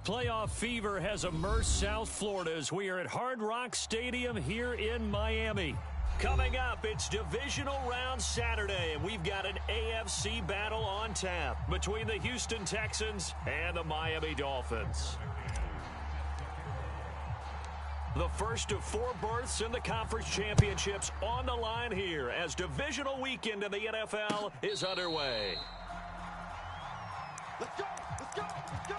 Playoff fever has immersed South Florida as we are at Hard Rock Stadium here in Miami. Coming up, it's Divisional Round Saturday, and we've got an AFC battle on tap between the Houston Texans and the Miami Dolphins. The first of 4 berths in the conference championships on the line here as divisional weekend in the NFL is underway. Let's go! Let's go! Let's go!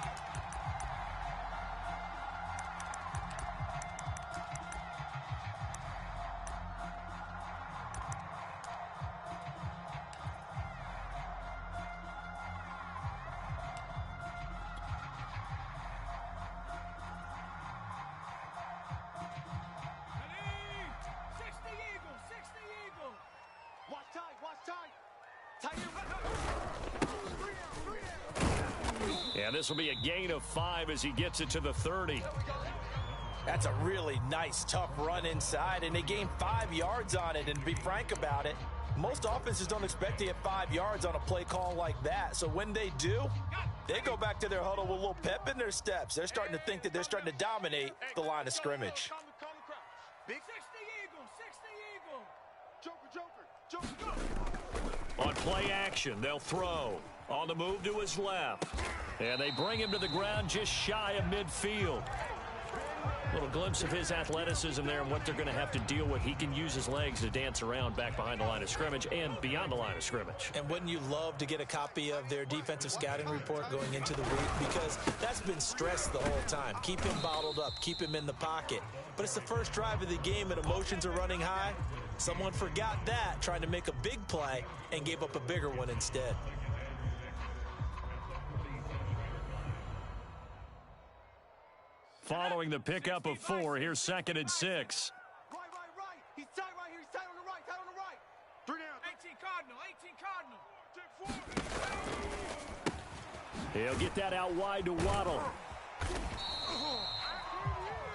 And this will be a gain of 5 as he gets it to the 30. That's a really nice, tough run inside, and they gained 5 yards on it. And to be frank about it, most offenses don't expect to get 5 yards on a play call like that. So when they do, they go back to their huddle with a little pep in their steps. They're starting to think that they're starting to dominate the line of scrimmage. On play action, they'll throw. On the move to his left. And they bring him to the ground just shy of midfield. A little glimpse of his athleticism there and what they're going to have to deal with. He can use his legs to dance around back behind the line of scrimmage and beyond the line of scrimmage. And wouldn't you love to get a copy of their defensive scouting report going into the week? Because that's been stressed the whole time. Keep him bottled up. Keep him in the pocket. But it's the first drive of the game and emotions are running high. Someone forgot that, trying to make a big play, and gave up a bigger one instead. Following the pickup of 4, here's 2nd and 6. Right. He's tight right here. He's tight on the right. Tight on the right. 3 down. 18 Cardinal. He'll get that out wide to Waddle.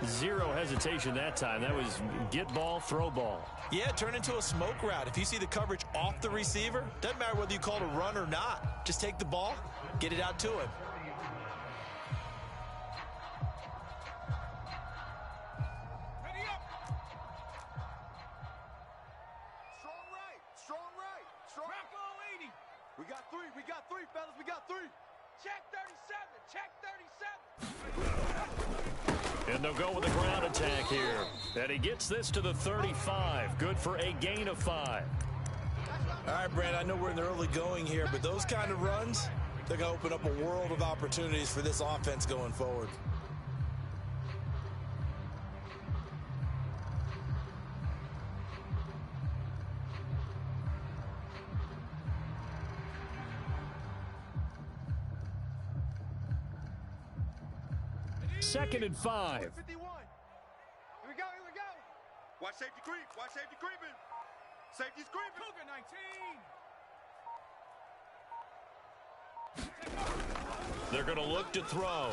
Zero hesitation that time. That was get ball, throw ball. Yeah, turn into a smoke route. If you see the coverage off the receiver, doesn't matter whether you call it a run or not. Just take the ball, get it out to him. We got three, fellas. We got 3. Check 37. Check 37. And they'll go with a ground attack here. And he gets this to the 35. Good for a gain of 5. All right, Brand, I know we're in the early going here, but those kind of runs, they're going to open up a world of opportunities for this offense going forward. Second and 5. 51. Here we go. Watch safety creep. Watch safety creeping. Safety's creeping. Cougar 19. They're going to look to throw.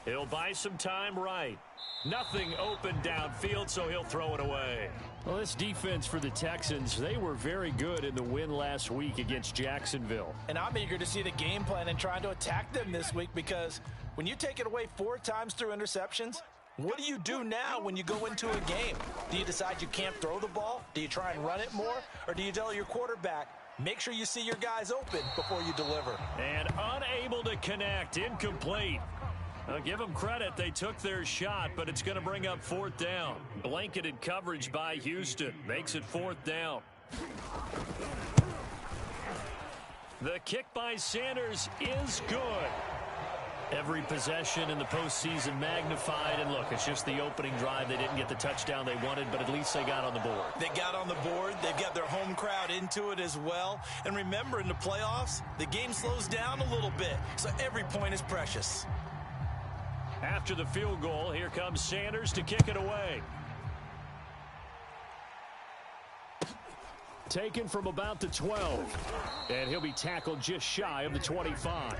He'll buy some time right. Nothing open downfield, so he'll throw it away. Well, this defense for the Texans, they were very good in the win last week against Jacksonville. And I'm eager to see the game plan and trying to attack them this week, because when you take it away 4 times through interceptions, what do you do now when you go into a game? Do you decide you can't throw the ball? Do you try and run it more? Or do you tell your quarterback, make sure you see your guys open before you deliver? And unable to connect, incomplete. I'll give them credit. They took their shot, but it's going to bring up 4th down. Blanketed coverage by Houston makes it 4th down. The kick by Sanders is good. Every possession in the postseason magnified. And look, it's just the opening drive. They didn't get the touchdown they wanted, but at least they got on the board. They got on the board. They've got their home crowd into it as well. And remember, in the playoffs, the game slows down a little bit, so every point is precious. After the field goal, here comes Sanders to kick it away. Taken from about the 12. And he'll be tackled just shy of the 25.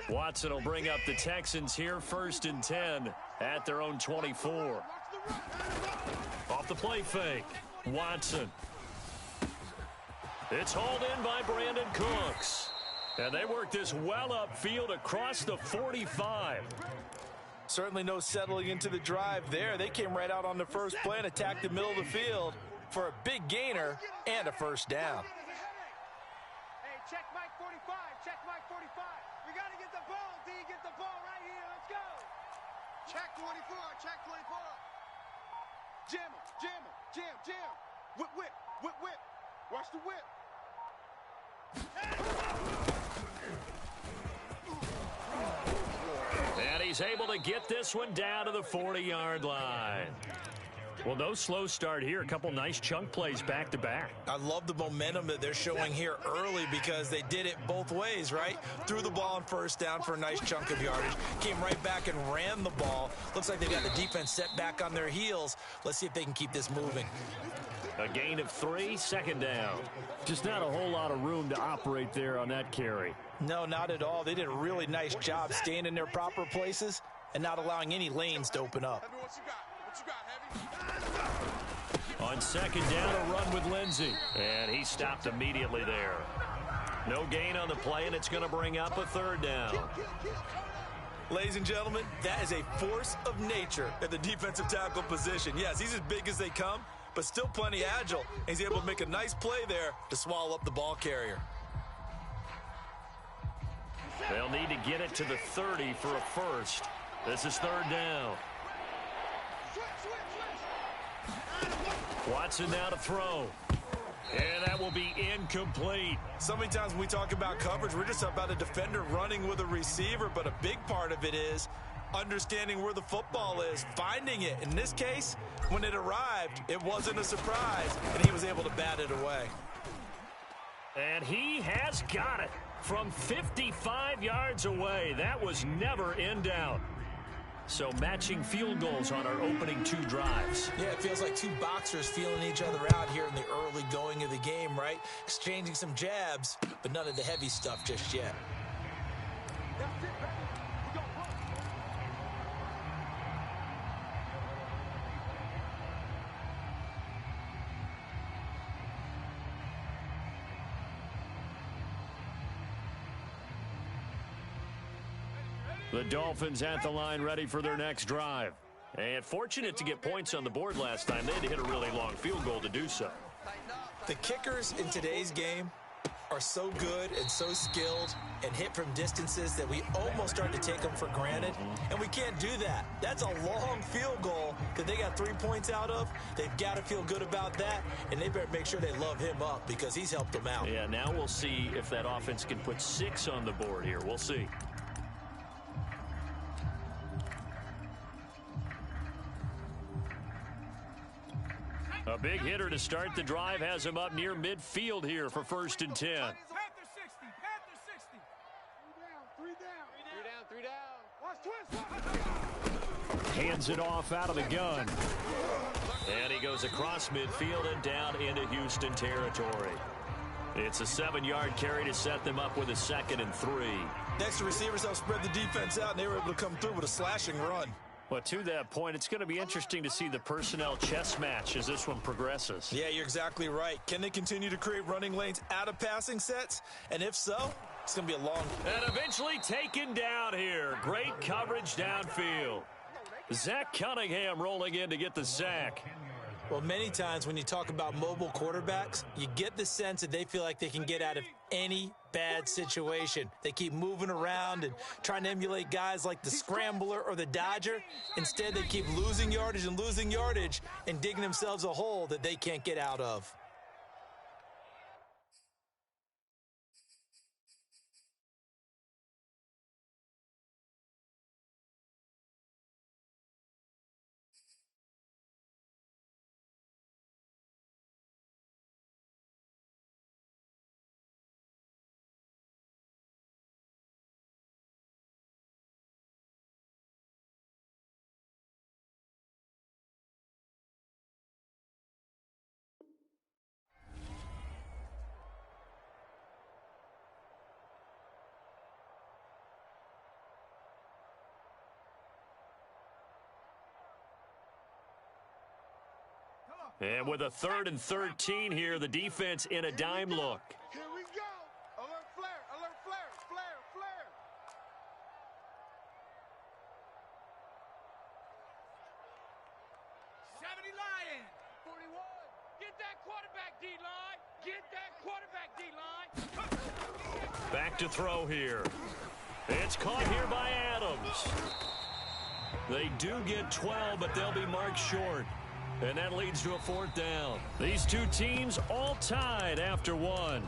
Watson will bring up the Texans here, 1st and 10 at their own 24. Off the play fake, Watson. It's hauled in by Brandon Cooks. And they work this well upfield across the 45. Certainly no settling into the drive there. They came right out on the first play and attacked the middle of the field for a big gainer and a first down. Hey, check Mike 45. Check Mike 45. We got to get the ball, D. Get the ball right here. Let's go. Check 24. Check 24. Jam him. Jam him. Jam. Jam. Whip, whip. Whip, whip. Watch the whip. And he's able to get this one down to the 40-yard line. Well, no slow start here. A couple nice chunk plays back-to-back. I love the momentum that they're showing here early because they did it both ways, right? Threw the ball on first down for a nice chunk of yardage. Came right back and ran the ball. Looks like they've got the defense set back on their heels. Let's see if they can keep this moving. A gain of 3, 2nd down. Just not a whole lot of room to operate there on that carry. No, not at all. They did a really nice job staying in their proper places and not allowing any lanes to open up. Heavy, what you got? What you got, Heavy? On 2nd down, a run with Lindsey. And he stopped immediately there. No gain on the play, and it's going to bring up a 3rd down. Ladies and gentlemen, that is a force of nature at the defensive tackle position. Yes, he's as big as they come, but still plenty agile. He's able to make a nice play there to swallow up the ball carrier. They'll need to get it to the 30 for a first. This is 3rd down. Watson now to throw. And that will be incomplete. So many times when we talk about coverage, we're just about a defender running with a receiver, but a big part of it is understanding where the football is, finding it. In this case, when it arrived, it wasn't a surprise, and he was able to bat it away. And he has got it from 55 yards away. That was never in doubt. So matching field goals on our opening 2 drives. Yeah, it feels like 2 boxers feeling each other out here in the early going of the game, right? Exchanging some jabs, but none of the heavy stuff just yet. The Dolphins at the line ready for their next drive. And fortunate to get points on the board last time. They had to hit a really long field goal to do so. The kickers in today's game are so good and so skilled and hit from distances that we almost start to take them for granted. And we can't do that. That's a long field goal that they got 3 points out of. They've got to feel good about that, and they better make sure they love him up because he's helped them out. Yeah, now we'll see if that offense can put 6 on the board here. We'll see. A big hitter to start the drive has him up near midfield here for 1st and 10. Panther 60. Panther 60. 3 down. 3 down. 3 down. 3 down. Watch twist. Hands it off out of the gun. And he goes across midfield and down into Houston territory. It's a 7-yard carry to set them up with a 2nd and 3. Next, the receivers helped spread the defense out, and they were able to come through with a slashing run. Well, to that point, it's going to be interesting to see the personnel chess match as this one progresses. Yeah, you're exactly right. Can they continue to create running lanes out of passing sets? And if so, it's going to be a long... And eventually taken down here. Great coverage downfield. Zach Cunningham rolling in to get the sack. Well, many times when you talk about mobile quarterbacks, you get the sense that they feel like they can get out of any bad situation. They keep moving around and trying to emulate guys like the Scrambler or the Dodger. Instead, they keep losing yardage and digging themselves a hole that they can't get out of. And with a 3rd and 13 here, the defense in a dime look. Here we go. Alert flare, alert flare, flare, flare. 70 Lions. 41. Get that quarterback, D-line. Get that quarterback, D-line. Back to throw here. It's caught here by Adams. They do get 12, but they'll be marked short. And that leads to a 4th down. These two teams all tied after one.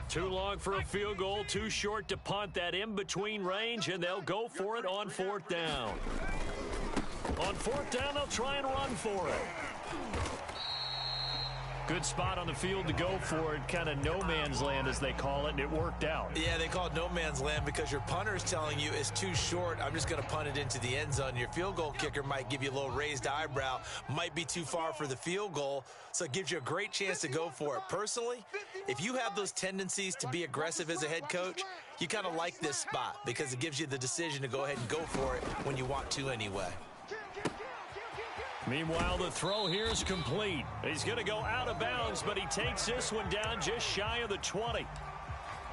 Too long for a field goal, too short to punt. That in-between range, and they'll go for it on 4th down. On 4th down, they'll try and run for it. Good spot on the field to go for it. Kind of no man's land, as they call it, and it worked out. Yeah, they call it no man's land because your punter is telling you it's too short. I'm just going to punt it into the end zone. Your field goal kicker might give you a little raised eyebrow, might be too far for the field goal, so it gives you a great chance to go for it. Personally, if you have those tendencies to be aggressive as a head coach, you kind of like this spot because it gives you the decision to go ahead and go for it when you want to anyway. Meanwhile, the throw here is complete. He's going to go out of bounds, but he takes this one down just shy of the 20.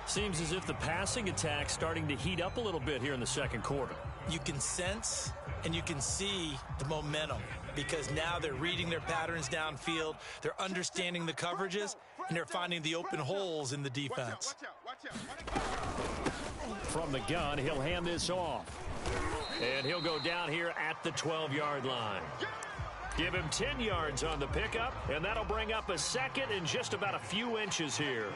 Seems as if the passing attack's starting to heat up a little bit here in the second quarter. You can sense and you can see the momentum because now they're reading their patterns downfield, they're understanding the coverages, and they're finding the open holes in the defense. From the gun, he'll hand this off. And he'll go down here at the 12-yard line. Give him 10 yards on the pickup, and that'll bring up a 2nd and just about a few inches here.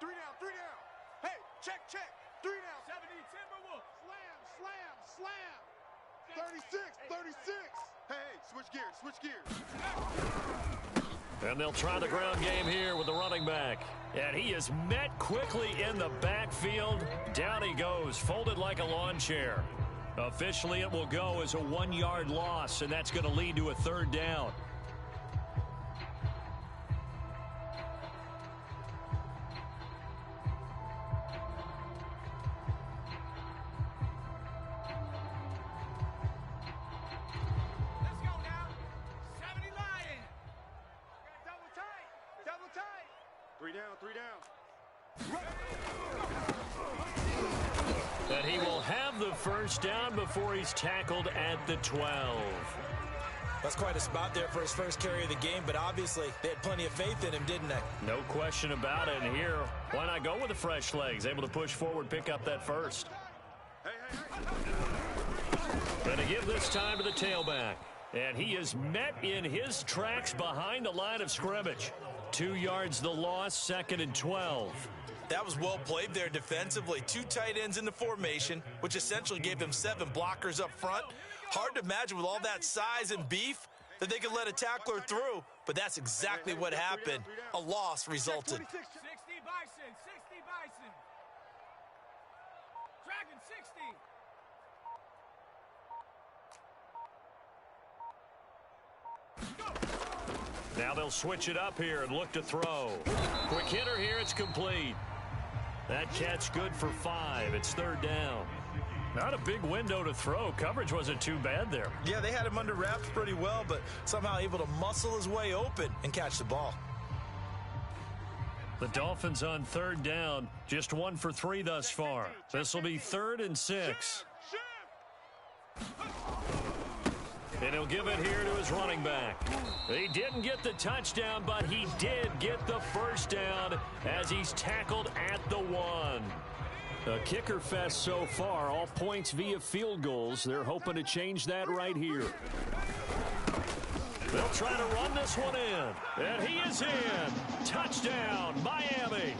3 down, 3 down. Hey, check. 3 down. 70 Timberwolves. Slam. 36. Hey, switch gears. And they'll try the ground game here with the running back. And he is met quickly in the backfield. Down he goes, folded like a lawn chair. Officially, it will go as a 1-yard loss, and that's going to lead to a 3rd down. Let's go now. 70 Lions. Double tight. 3 down. And he will have the 1st down before he's tackled at the 12. That's quite a spot there for his first carry of the game, but obviously they had plenty of faith in him, didn't they? No question about it. And here, why not go with the fresh legs? Able to push forward, pick up that 1st. Going to give this time to the tailback. And he is met in his tracks behind the line of scrimmage. 2 yards the loss, 2nd and 12. That was well played there defensively. 2 tight ends in the formation, which essentially gave them 7 blockers up front. Hard to imagine with all that size and beef that they could let a tackler through, but that's exactly what happened. A loss resulted. 60 Bison. Dragon 60. Now they'll switch it up here and look to throw. Quick hitter here, it's complete. That catch good for 5. It's 3rd down. Not a big window to throw. Coverage wasn't too bad there. Yeah, they had him under wraps pretty well, but somehow able to muscle his way open and catch the ball. The Dolphins on 3rd down, just 1 for 3 thus far. This will be 3rd and 6. And he'll give it here to his running back. He didn't get the touchdown, but he did get the 1st down as he's tackled at the 1. A kicker fest so far, all points via field goals. They're hoping to change that right here. They'll try to run this one in, and he is in. Touchdown, Miami.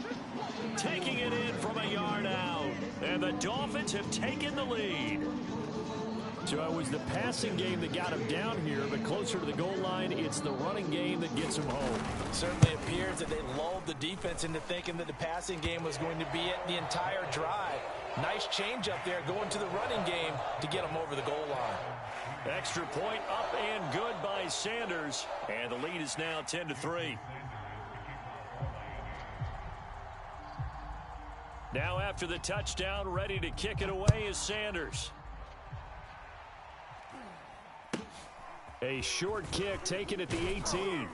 Taking it in from a yard out, and the Dolphins have taken the lead. So it was the passing game that got him down here, but closer to the goal line, it's the running game that gets him home. Certainly appears that they lulled the defense into thinking that the passing game was going to be it the entire drive. Nice change up there going to the running game to get him over the goal line. Extra point up and good by Sanders. And the lead is now 10-3. Now after the touchdown, ready to kick it away is Sanders. A short kick taken at the 18.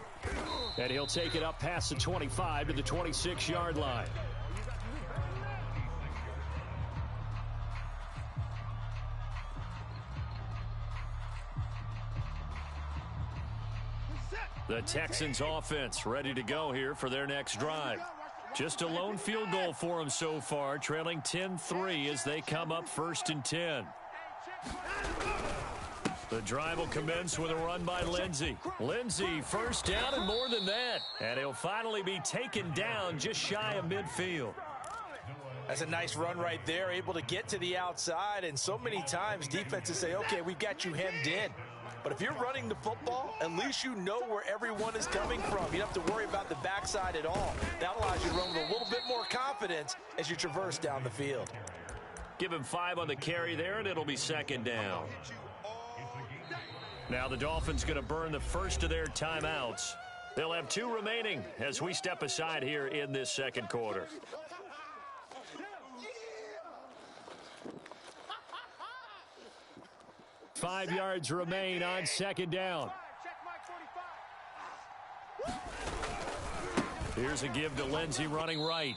And he'll take it up past the 25 to the 26-yard line. The Texans offense ready to go here for their next drive. Just a lone field goal for them so far, trailing 10-3 as they come up 1st and 10. The drive will commence with a run by Lindsey. Lindsey, first down and more than that. And he'll finally be taken down just shy of midfield. That's a nice run right there, able to get to the outside. And so many times defenses say, okay, we've got you hemmed in. But if you're running the football, at least you know where everyone is coming from. You don't have to worry about the backside at all. That allows you to run with a little bit more confidence as you traverse down the field. Give him 5 on the carry there, and it'll be 2nd down. Now the Dolphins going to burn the first of their timeouts. They'll have 2 remaining as we step aside here in this 2nd quarter. Five yards remain on 2nd down. Here's a give to Lindsey running right.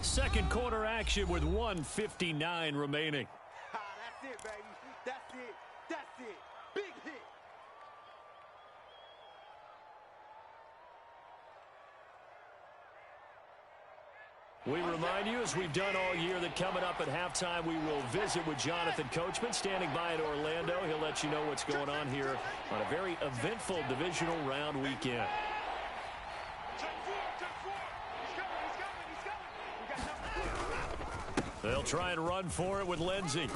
2nd quarter action with 1:59 remaining. That's it, baby. That's it. That's it. Big hit. We remind you, as we've done all year, that coming up at halftime, we will visit with Jonathan Coachman, standing by in Orlando. He'll let you know what's going on here on a very eventful divisional round weekend. They'll try and run for it with Lindsey.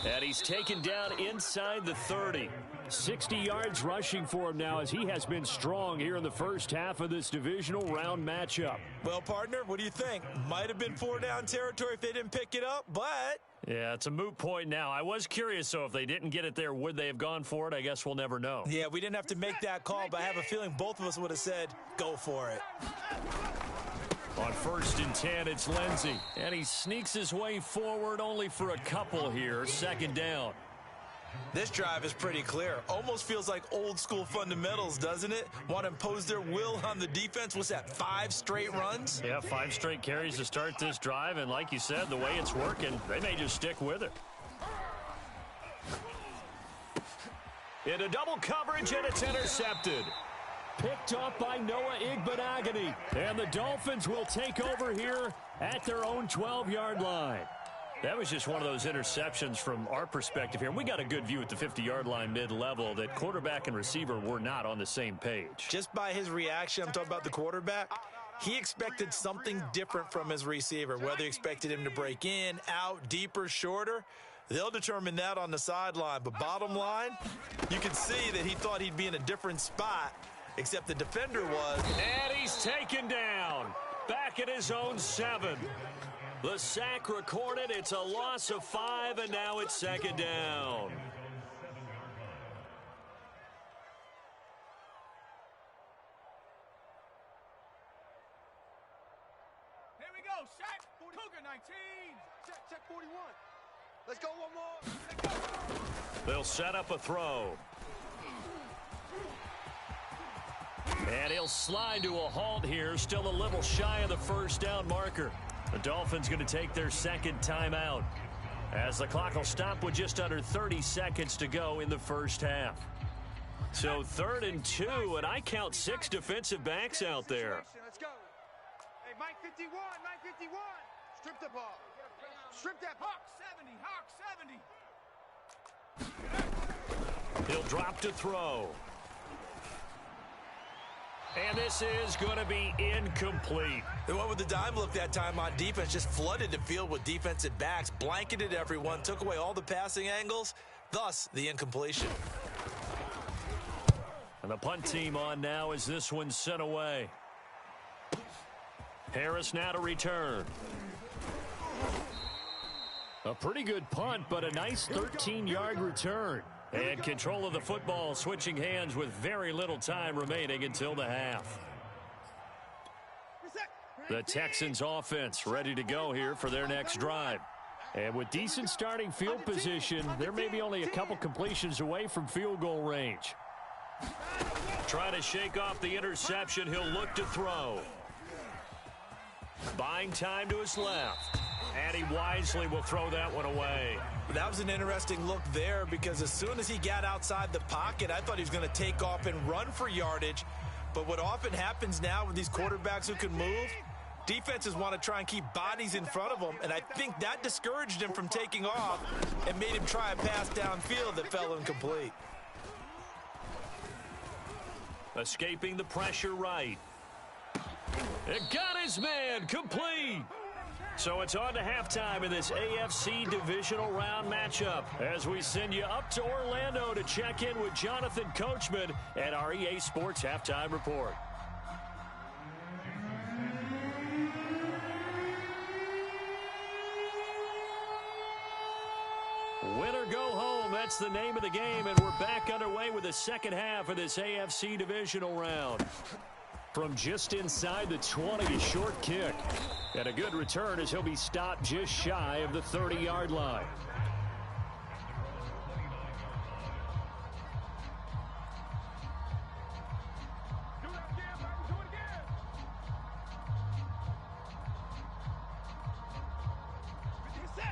And he's taken down inside the 30. 60 yards rushing for him now as he has been strong here in the first half of this divisional round matchup. Well, partner, what do you think? Might have been 4-down territory if they didn't pick it up, but... Yeah, it's a moot point now. I was curious, so if they didn't get it there, would they have gone for it? I guess we'll never know. Yeah, we didn't have to make that call, but I have a feeling both of us would have said, go for it. On 1st and 10, it's Lindsey. And he sneaks his way forward only for a couple here. 2nd down. This drive is pretty clear. Almost feels like old school fundamentals, doesn't it? Want to impose their will on the defense. What's that, 5 straight runs? Yeah, 5 straight carries to start this drive. And like you said, the way it's working, they may just stick with it. Into double coverage, and it's intercepted. Picked up by Noah Igbenogany. And the Dolphins will take over here at their own 12-yard line. That was just one of those interceptions from our perspective here. And we got a good view at the 50-yard line mid-level that quarterback and receiver were not on the same page. Just by his reaction, I'm talking about the quarterback, he expected something different from his receiver, whether he expected him to break in, out, deeper, shorter. They'll determine that on the sideline. But bottom line, you can see that he thought he'd be in a different spot, except the defender was. And he's taken down. Back at his own 7. The sack recorded. It's a loss of 5, and now it's 2nd down. Here we go. Sack. Cougar 19. Check 41. Let's go one more. They'll set up a throw. And he'll slide to a halt here. Still a little shy of the 1st down marker. The Dolphins going to take their 2nd timeout as the clock will stop with just under 30 seconds to go in the first half. So 3rd and 2, and I count 6 defensive backs out there. Let's go. Hey, Mike 51, Mike 51. Strip the ball. Strip that Hawk 70, Hawk 70. He'll drop to throw. And this is going to be incomplete. They went with the dime look that time on defense, just flooded the field with defensive backs, blanketed everyone, took away all the passing angles, thus the incompletion. And the punt team on now as this one's sent away. Harris now to return. A pretty good punt, but a nice 13-yard return. And control of the football switching hands with very little time remaining until the half. The Texans offense ready to go here for their next drive. And with decent starting field position, they're maybe only a couple completions away from field goal range. Trying to shake off the interception, he'll look to throw. Buying time to his left. And he wisely will throw that one away. That was an interesting look there because as soon as he got outside the pocket, I thought he was going to take off and run for yardage. But what often happens now with these quarterbacks who can move, defenses want to try and keep bodies in front of them, and I think that discouraged him from taking off and made him try a pass downfield that fell incomplete. Escaping the pressure right. It got his man complete. So it's on to halftime in this AFC divisional round matchup as we send you up to Orlando to check in with Jonathan Coachman at our EA Sports Halftime Report. Win or go home, that's the name of the game, and we're back underway with the second half of this AFC divisional round. From just inside the 20, a short kick. And a good return as he'll be stopped just shy of the 30-yard line.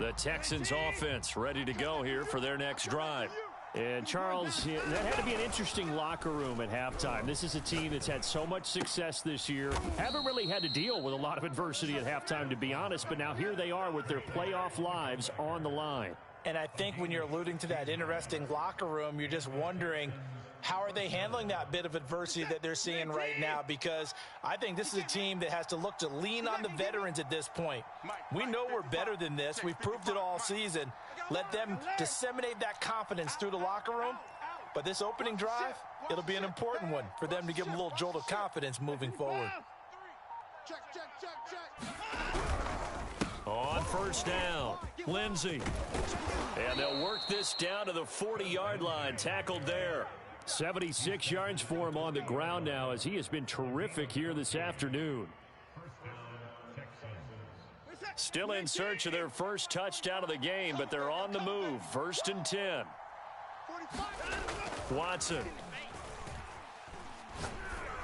The Texans offense ready to go here for their next drive. And, Charles, that had to be an interesting locker room at halftime. This is a team that's had so much success this year. Haven't really had to deal with a lot of adversity at halftime, to be honest. But now here they are with their playoff lives on the line. And I think when you're alluding to that interesting locker room, you're just wondering, how are they handling that bit of adversity that they're seeing right now? Because I think this is a team that has to look to lean on the veterans at this point. We know we're better than this. We've proved it all season. Let them disseminate that confidence through the locker room. But this opening drive, it'll be an important one for them to give them a little jolt of confidence moving forward. On first down, Lindsey. And they'll work this down to the 40-yard line, tackled there. 76 yards for him on the ground now as he has been terrific here this afternoon. Still in search of their first touchdown of the game, but they're on the move. 1st and 10. Watson.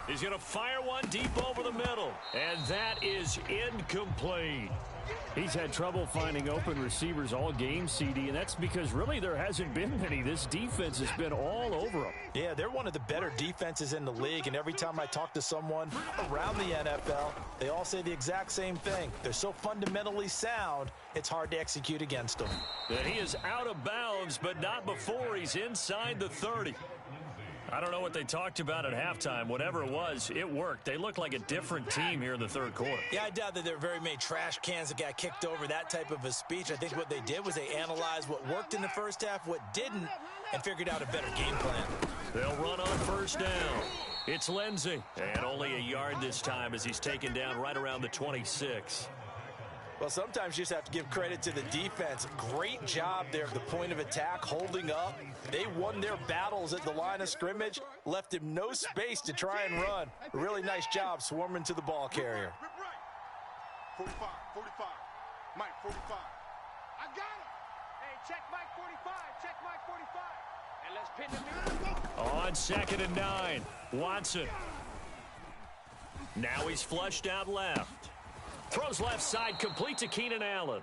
He's going to fire one deep over the middle, and that is incomplete. He's had trouble finding open receivers all game, CD, and that's because really there hasn't been many. This defense has been all over them. Yeah, they're one of the better defenses in the league, and every time I talk to someone around the NFL, they all say the exact same thing. They're so fundamentally sound, it's hard to execute against them. And he is out of bounds, but not before he's inside the 30. I don't know what they talked about at halftime. Whatever it was, it worked. They looked like a different team here in the third quarter. Yeah, I doubt that there were very many trash cans that got kicked over, that type of a speech. I think what they did was they analyzed what worked in the first half, what didn't, and figured out a better game plan. They'll run on first down. It's Lindsey. And only a yard this time as he's taken down right around the 26. Well, sometimes you just have to give credit to the defense. Great job there at the point of attack, holding up. They won their battles at the line of scrimmage, left him no space to try and run. A really nice job swarming to the ball carrier. 45, 45. Mike, 45. I got him. Hey, check Mike 45. Check Mike 45. And let's pin the new. On 2nd and 9, Watson. Now he's flushed out left. Throws left side, complete to Keenan Allen.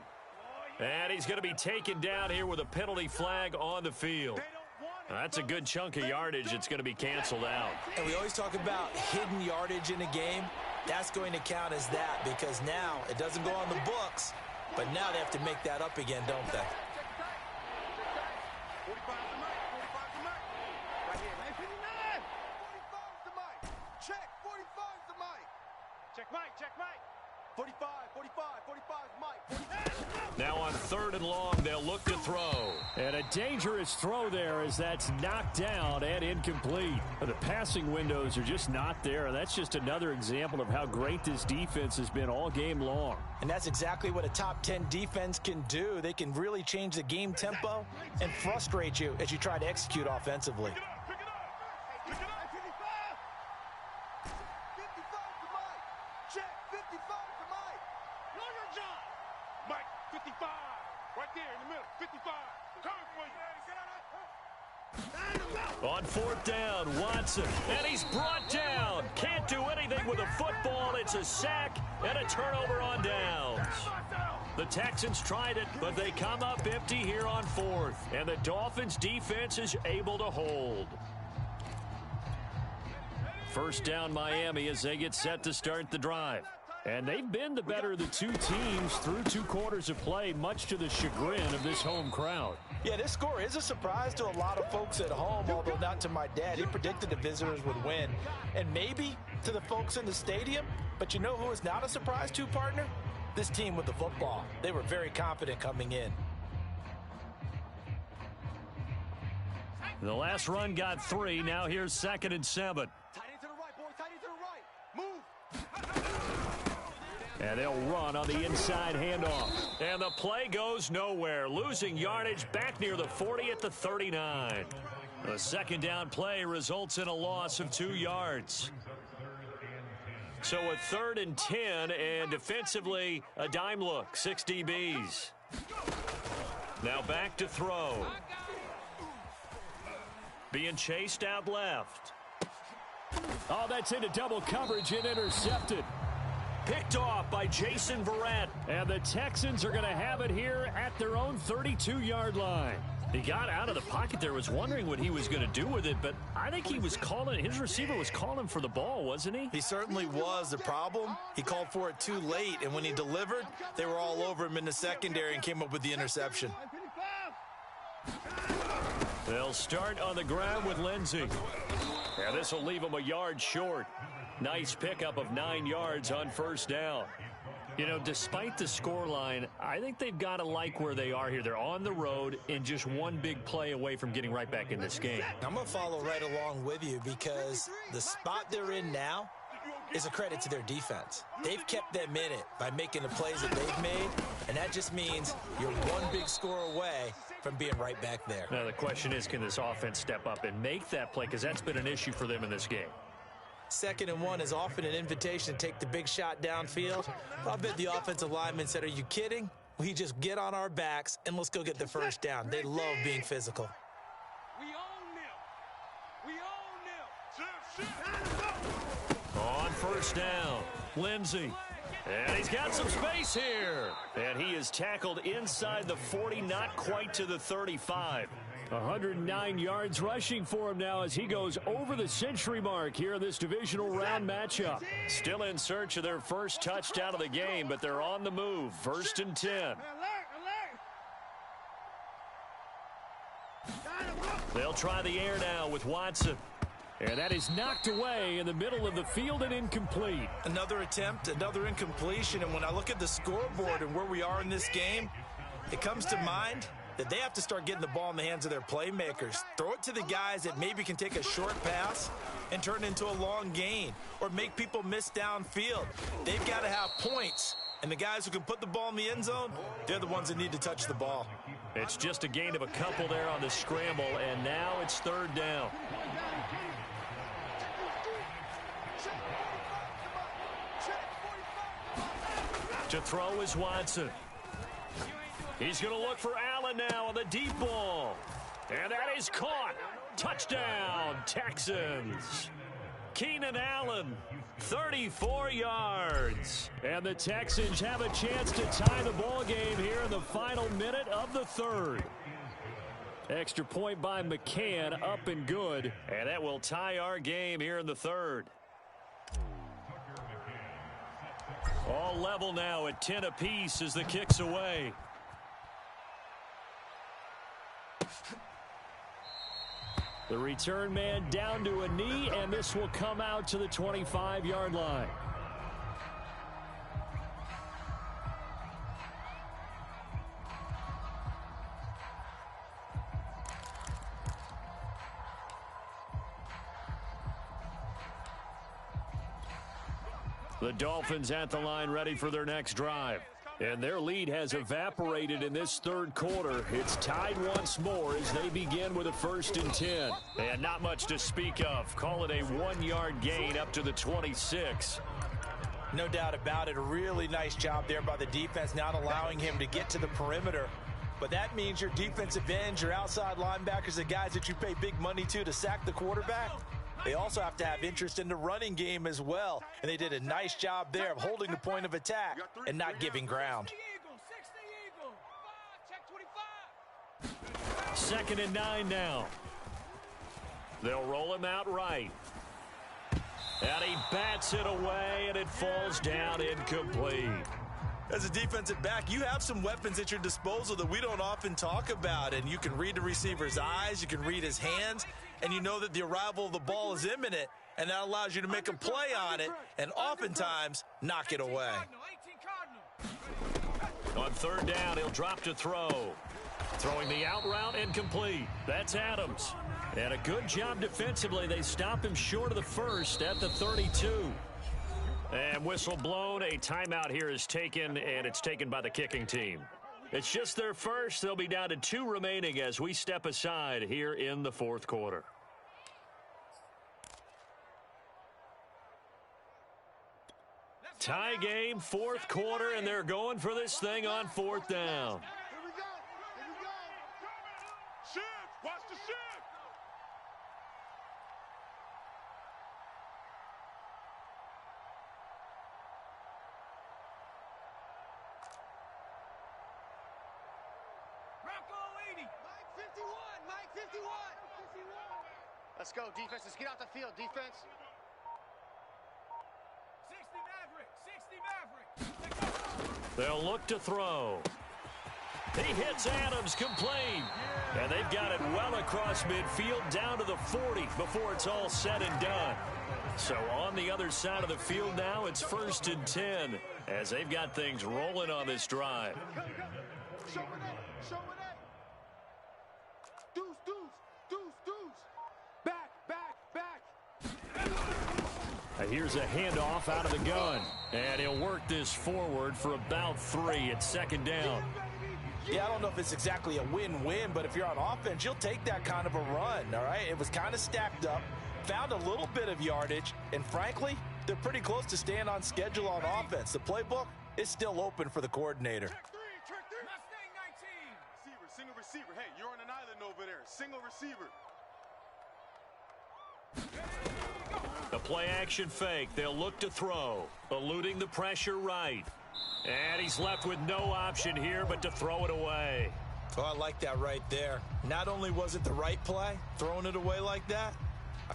And he's going to be taken down here with a penalty flag on the field. That's a good chunk of yardage. It's going to be canceled out. And we always talk about hidden yardage in a game. That's going to count as that because now it doesn't go on the books, but now they have to make that up again, don't they? 45 to Mike. 45 to Mike. Right here. 59. 45 to Mike. Check. 45 to Mike. Check Mike. Check Mike. 45, 45, 45, Mike. Now on 3rd and long, they'll look to throw. And a dangerous throw there as that's knocked down and incomplete. The passing windows are just not there. That's just another example of how great this defense has been all game long. And that's exactly what a top 10 defense can do. They can really change the game tempo and frustrate you as you try to execute offensively. On 4th down, Watson, and he's brought down. Can't do anything with a football. It's a sack and a turnover on downs. The Texans tried it, but they come up empty here on 4th, and the Dolphins' defense is able to hold. 1st down, Miami, as they get set to start the drive. And they've been the better of the two teams through 2 quarters of play, much to the chagrin of this home crowd. Yeah, this score is a surprise to a lot of folks at home, although not to my dad. He predicted the visitors would win. And maybe to the folks in the stadium. But you know who is not a surprise to, partner? This team with the football. They were very confident coming in. The last run got 3. Now here's 2nd and 7. Tight end to the right, boy. Tight end to the right. Move. And they'll run on the inside handoff. And the play goes nowhere. Losing yardage back near the 40 at the 39. The 2nd down play results in a loss of 2 yards. So a 3rd and 10, and defensively a dime look. 6 DBs. Now back to throw. Being chased out left. Oh, that's into double coverage and intercepted. Picked off by Jason Verrett. And the Texans are going to have it here at their own 32-yard line. He got out of the pocket there, was wondering what he was going to do with it, but I think he was calling, his receiver was calling for the ball, wasn't he? He certainly was. The problem, he called for it too late, and when he delivered, they were all over him in the secondary and came up with the interception. They'll start on the ground with Lindsey. Yeah, this will leave him a yard short. Nice pickup of 9 yards on 1st down. You know, despite the scoreline, I think they've got to like where they are here. They're on the road and just one big play away from getting right back in this game. I'm going to follow right along with you because the spot they're in now is a credit to their defense. They've kept them in it by making the plays that they've made, and that just means you're one big score away from being right back there. Now, the question is, can this offense step up and make that play? Because that's been an issue for them in this game. 2nd and 1 is often an invitation to take the big shot downfield. I'll bet the offensive lineman said, are you kidding? We just get on our backs and let's go get the 1st down. They love being physical. We own them. On 1st down, Lindsey. And he's got some space here. And he is tackled inside the 40, not quite to the 35. 109 yards rushing for him now as he goes over the century mark here in this divisional round matchup. Still in search of their first touchdown of the game, but they're on the move. 1st and 10. They'll try the air now with Watson. And that is knocked away in the middle of the field and incomplete. Another attempt, another incompletion, and when I look at the scoreboard and where we are in this game, it comes to mind that they have to start getting the ball in the hands of their playmakers. Throw it to the guys that maybe can take a short pass and turn it into a long gain or make people miss downfield. They've got to have points, and the guys who can put the ball in the end zone, they're the ones that need to touch the ball. It's just a gain of a couple there on the scramble, and now it's 3rd down. To throw is Watson. He's going to look for Allen now on the deep ball. And that is caught. Touchdown, Texans. Keenan Allen, 34 yards. And the Texans have a chance to tie the ball game here in the final minute of the 3rd. Extra point by McCann, up and good. And that will tie our game here in the 3rd. All level now at 10 apiece as the kick's away. The return man down to a knee, and this will come out to the 25-yard line. The Dolphins at the line ready for their next drive. And their lead has evaporated in this third quarter. It's tied once more as they begin with a 1st and 10. And not much to speak of. Call it a 1-yard gain up to the 26. No doubt about it. A really nice job there by the defense, not allowing him to get to the perimeter. But that means your defensive ends, your outside linebackers, the guys that you pay big money to sack the quarterback, they also have to have interest in the running game as well. And they did a nice job there of holding the point of attack and not giving ground. 2nd and 9 now. They'll roll him out right. And he bats it away, and it falls down incomplete. As a defensive back, you have some weapons at your disposal that we don't often talk about. And you can read the receiver's eyes, you can read his hands, and you know that the arrival of the ball is imminent, and that allows you to make a play on it and oftentimes knock it away. On 3rd down, he'll drop to throw. Throwing the out route incomplete. That's Adams. And a good job defensively. They stop him short of the 1st at the 32. And whistle blown. A timeout here is taken, and it's taken by the kicking team. It's just their first. They'll be down to 2 remaining as we step aside here in the 4th quarter. Tie game, 4th quarter, and they're going for this thing on 4th down. Here we go. Here we go. Shift. Watch the shift. Mike 51. Let's go, defense. Let's get out the field, defense. 60 Maverick. They'll look to throw. He hits Adams complete. And they've got it well across midfield down to the 40 before it's all said and done. So on the other side of the field now, it's 1st and 10 as they've got things rolling on this drive. Show it up. Show it up. Deuce, deuce, deuce, deuce. Back, back, back. Here's a handoff out of the gun. And he'll work this forward for about 3 at 2nd down. Yeah, I don't know if it's exactly a win-win, but if you're on offense, you'll take that kind of a run, all right? It was kind of stacked up, found a little bit of yardage, and frankly, they're pretty close to staying on schedule on offense. The playbook is still open for the coordinator. Track three. Mustang 19. Receiver, single receiver. Hey, you're on an island over there. Single receiver. A play-action fake. They'll look to throw, eluding the pressure right. And he's left with no option here but to throw it away. Oh, I like that right there. Not only was it the right play, throwing it away like that,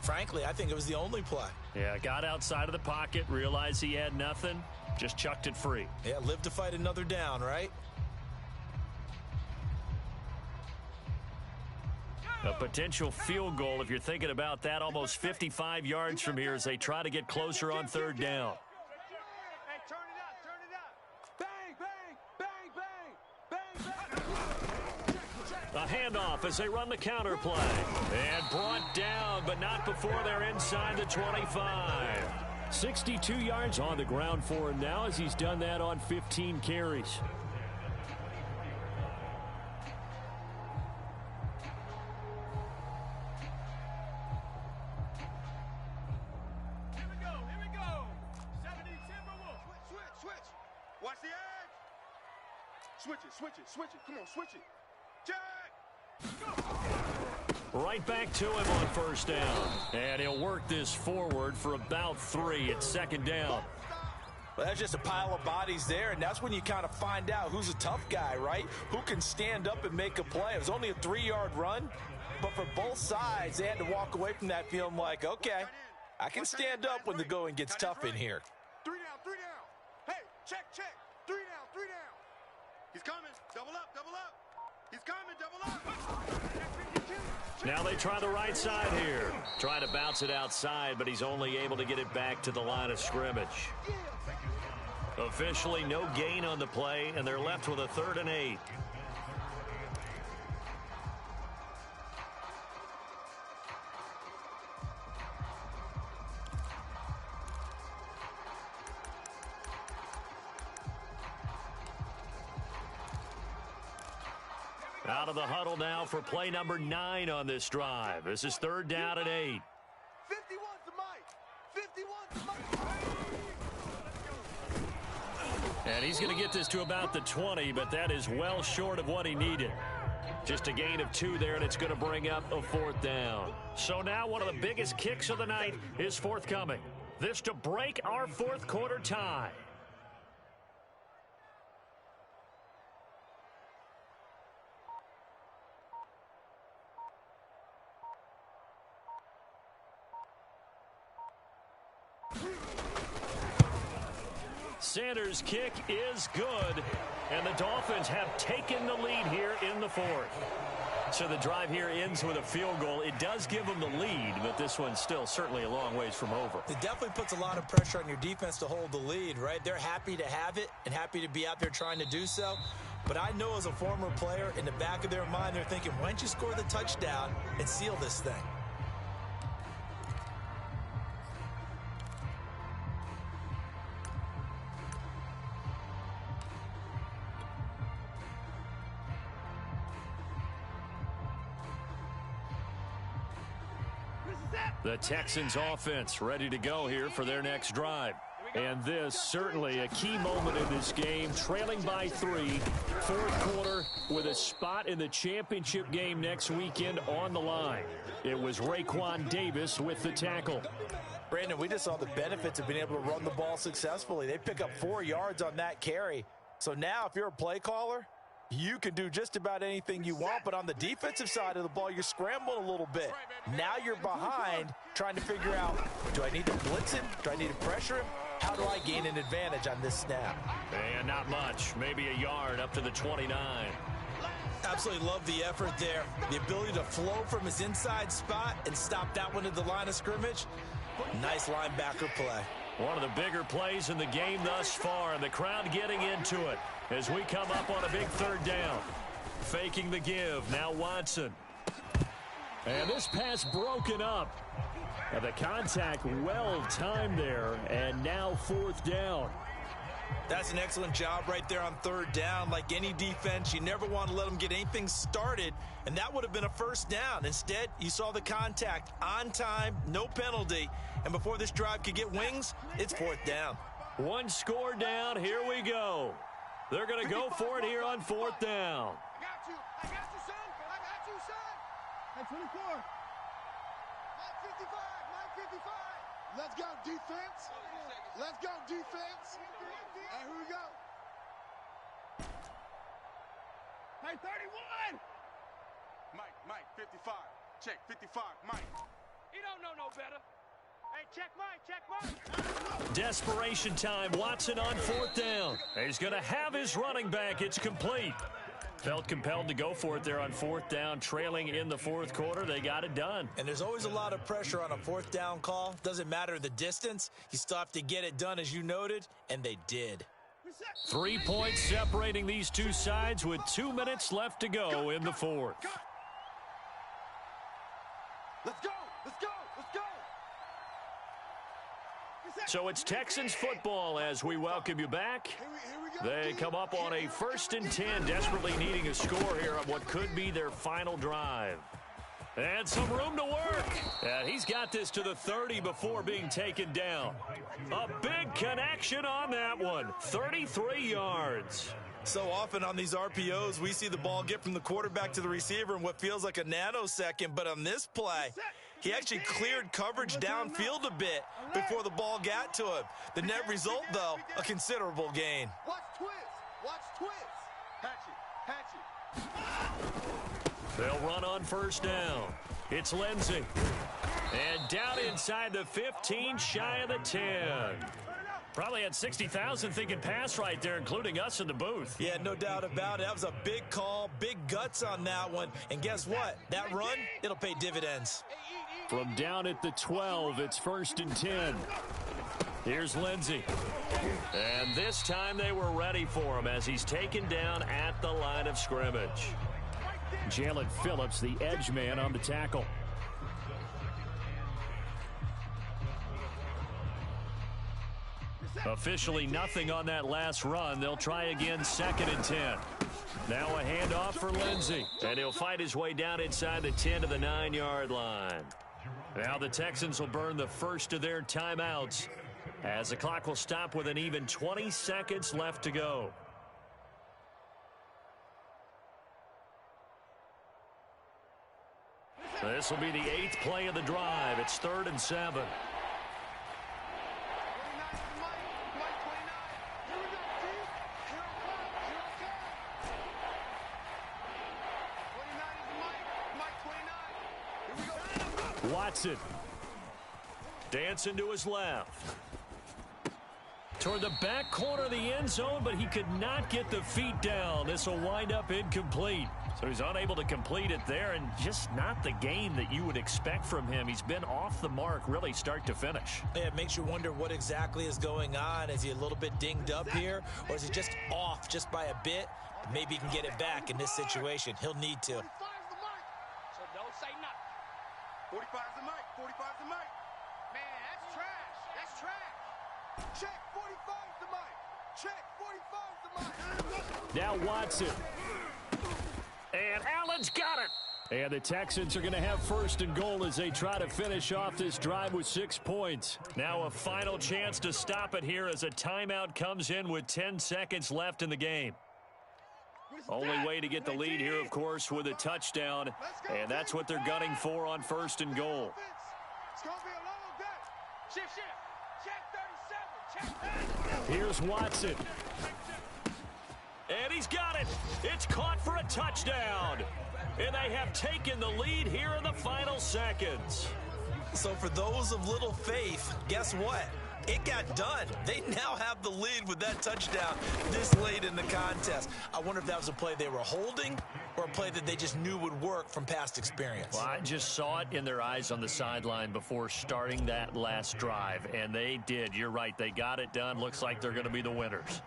frankly, I think it was the only play. Yeah, got outside of the pocket, realized he had nothing, just chucked it free. Yeah, live to fight another down, right? A potential field goal, if you're thinking about that, almost 55 yards from here as they try to get closer on 3rd down. Hey, turn it up. Bang, bang, bang, bang, bang. A handoff as they run the counter play. And brought down, but not before they're inside the 25. 62 yards on the ground for him now as he's done that on 15 carries. Here we go. 70 Timberwolves. Switch. Watch the edge. Switch it. Come on, switch it. Jack. Right back to him on 1st down. And he'll work this forward for about 3 at 2nd down. Well, that's just a pile of bodies there, and that's when you kind of find out who's a tough guy, right? Who can stand up and make a play. It was only a 3-yard run, but for both sides, they had to walk away from that feeling like, okay, I can stand up when the going gets tough in here. 3 down. Hey, check. 3 down. He's coming. Double up. He's coming. Double up. Now they try the right side here. Try to bounce it outside, but he's only able to get it back to the line of scrimmage. Officially no gain on the play, and they're left with a 3rd and 8. Out of the huddle now for play number 9 on this drive. This is 3rd down and 8. 51's the mic. 51's the mic. And he's going to get this to about the 20, but that is well short of what he needed. Just a gain of 2 there, and it's going to bring up a 4th down. So now one of the biggest kicks of the night is forthcoming. This to break our 4th quarter tie. Sanders' kick is good, and the Dolphins have taken the lead here in the 4th. So the drive here ends with a field goal. It does give them the lead, but this one's still certainly a long ways from over. It definitely puts a lot of pressure on your defense to hold the lead, right? They're happy to have it and happy to be out there trying to do so. But I know as a former player, in the back of their mind, they're thinking, why don't you score the touchdown and seal this thing? The Texans offense ready to go here for their next drive. And this certainly a key moment in this game, trailing by 3, 4th quarter with a spot in the championship game next weekend on the line. It was Raekwon Davis with the tackle. Brandon, we just saw the benefits of being able to run the ball successfully. They pick up 4 yards on that carry. So now if you're a play caller, you can do just about anything you want, but on the defensive side of the ball, you're scrambling a little bit. Now you're behind, trying to figure out, do I need to blitz him? Do I need to pressure him? How do I gain an advantage on this snap? And not much, maybe a yard up to the 29. Absolutely love the effort there. The ability to flow from his inside spot and stop that one at the line of scrimmage. Nice linebacker play. One of the bigger plays in the game thus far, and the crowd getting into it as we come up on a big 3rd down. Faking the give, now Watson. And this pass broken up. And the contact well timed there, and now 4th down. That's an excellent job right there on 3rd down. Like any defense, you never want to let them get anything started, and that would have been a 1st down. Instead, you saw the contact on time, no penalty, and before this drive could get wings, it's 4th down. 1 score down, here we go. They're going to go for it here on 4th down. I got you, son. I got you, son. Hey, 24. Mike 55, Mike 55. Let's go, defense. Let's go, defense. And here we go. Hey, 31. Mike 55. Check 55, Mike. He don't know no better. Hey, check Mike. Desperation time. Watson on 4th down. He's going to have his running back. It's complete. Felt compelled to go for it there on 4th down, trailing in the 4th quarter. They got it done. And there's always a lot of pressure on a 4th down call. Doesn't matter the distance. You still have to get it done, as you noted, and they did. 3 points separating these two sides with 2 minutes left to go in the 4th. Let's go. Let's go. Let's go. So it's Texans football as we welcome you back. Here we go. They come up on a 1st and 10, desperately needing a score here on what could be their final drive. And some room to work. And he's got this to the 30 before being taken down. A big connection on that one. 33 yards. So often on these RPOs, we see the ball get from the quarterback to the receiver in what feels like a nanosecond. But on this play, he actually cleared coverage downfield a bit before the ball got to him. The net result, though, a considerable gain. Watch twist. Watch twist. Hatchet. They'll run on 1st down. It's Lindsey. And down inside the 15, shy of the 10. Probably had 60,000 thinking pass right there, including us in the booth. Yeah, no doubt about it. That was a big call, big guts on that one. And guess what? That run, it'll pay dividends. From down at the 12, it's 1st and 10. Here's Lindsey. And this time they were ready for him as he's taken down at the line of scrimmage. Jalen Phillips, the edge man on the tackle. Officially nothing on that last run. They'll try again 2nd and 10. Now a handoff for Lindsey. And he'll fight his way down inside the 10 to the 9-yard line. Now the Texans will burn the first of their timeouts as the clock will stop with an even 20 seconds left to go. This will be the 8th play of the drive. It's 3rd and 7. Watson dancing to his left. Toward the back corner of the end zone, but he could not get the feet down. This will wind up incomplete. So he's unable to complete it there, and just not the game that you would expect from him. He's been off the mark really start to finish. Yeah, it makes you wonder what exactly is going on. Is he a little bit dinged up here, or is he just off just by a bit? Maybe he can get it back in this situation. He'll need to. So don't say nothing. 45's the mic. 45's the mic. Man, that's trash. That's trash. Check. 45's the mic. Check. 45's the mic. Now Watson. And Allen's got it. And the Texans are going to have 1st and goal as they try to finish off this drive with 6 points. Now a final chance to stop it here as a timeout comes in with 10 seconds left in the game. Only way to get the lead here, of course, with a touchdown. And that's what they're gunning for on 1st and goal. It's going to be a long day. Shift. Check 37. Check that. Here's Watson. And he's got it. It's caught for a touchdown. And they have taken the lead here in the final seconds. So for those of little faith, guess what? It got done. They now have the lead with that touchdown this late in the contest. I wonder if that was a play they were holding or a play that they just knew would work from past experience. Well, I just saw it in their eyes on the sideline before starting that last drive, and they did. You're right. They got it done. Looks like they're going to be the winners.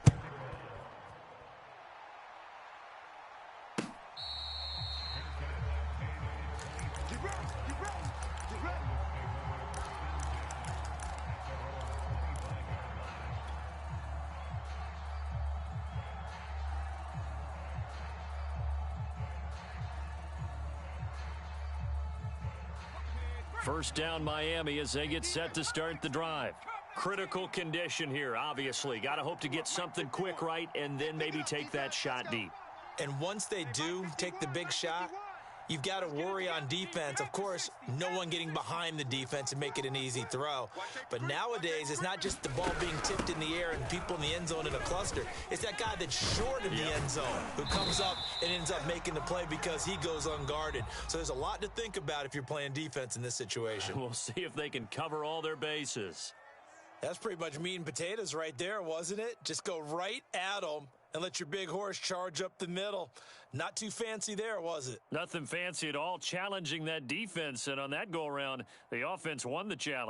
First down Miami as they get set to start the drive. Critical condition here, obviously. Got to hope to get something quick right and then maybe take that shot deep. And once they do take the big shot, you've got to worry on defense. Of course, no one getting behind the defense and make it an easy throw. But nowadays, it's not just the ball being tipped in the air and people in the end zone in a cluster. It's that guy that's short of the end zone who comes up and ends up making the play because he goes unguarded. So there's a lot to think about if you're playing defense in this situation. We'll see if they can cover all their bases. That's pretty much meat and potatoes right there, wasn't it? Just go right at them and let your big horse charge up the middle. Not too fancy there, was it? Nothing fancy at all, challenging that defense. And on that go-around, the offense won the challenge.